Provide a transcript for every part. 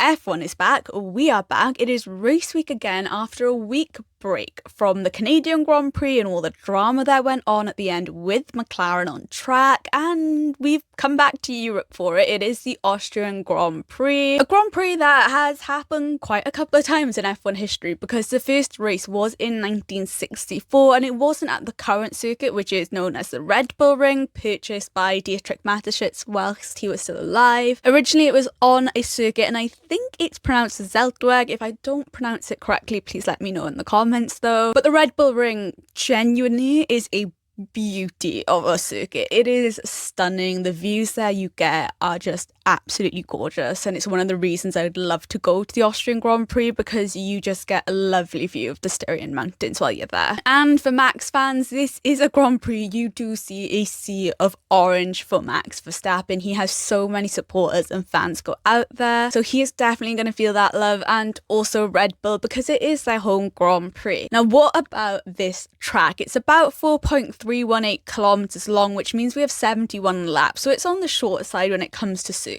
F1 is back, we are back. It is race week again after a week break from the Canadian Grand Prix and all the drama that went on at the end with McLaren on track, and we've come back to Europe for it. It is the Austrian Grand Prix, a Grand Prix that has happened quite a couple of times in F1 history because the first race was in 1964 and it wasn't at the current circuit, which is known as the Red Bull Ring, purchased by Dietrich Mateschitz whilst he was still alive. Originally it was on a circuit, and I think it's pronounced Zeltweg. If I don't pronounce it correctly, please let me know in the comments though. But the Red Bull Ring genuinely is a beauty of a circuit. It is stunning. The views there you get are just absolutely gorgeous, and it's one of the reasons I'd love to go to the Austrian Grand Prix, because you just get a lovely view of the Styrian Mountains while you're there. And for Max fans, this is a Grand Prix you do see a sea of orange for Max Verstappen. He has so many supporters and fans go out there, so he is definitely going to feel that love, and also Red Bull, because it is their home Grand Prix. Now, what about this track? It's about 4.318 kilometers long, which means we have 71 laps, so it's on the shorter side when it comes to circuits.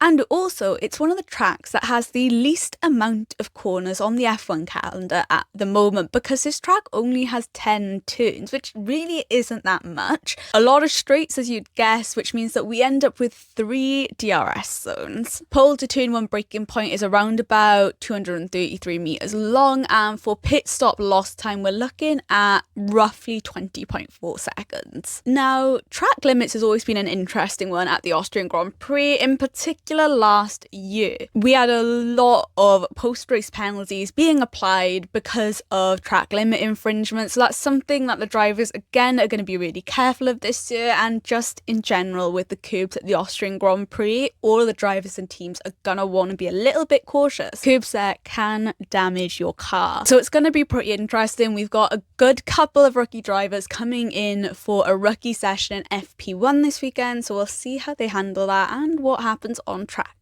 And also, it's one of the tracks that has the least amount of corners on the F1 calendar at the moment, because this track only has 10 turns, which really isn't that much. A lot of straights, as you'd guess, which means that we end up with 3 DRS zones. Pole to turn 1 braking point is around about 233 meters long, and for pit stop lost time, we're looking at roughly 20.4 seconds. Now, track limits has always been an interesting one at the Austrian Grand Prix. In particular, last year, we had a lot of post-race penalties being applied because of track limit infringements. So that's something that the drivers, again, are going to be really careful of this year, and just in general with the curbs at the Austrian Grand Prix, all of the drivers and teams are going to want to be a little bit cautious. Curbs there can damage your car. So it's going to be pretty interesting. We've got a good couple of rookie drivers coming in for a rookie session in FP1 this weekend, so we'll see how they handle that and what happens on track.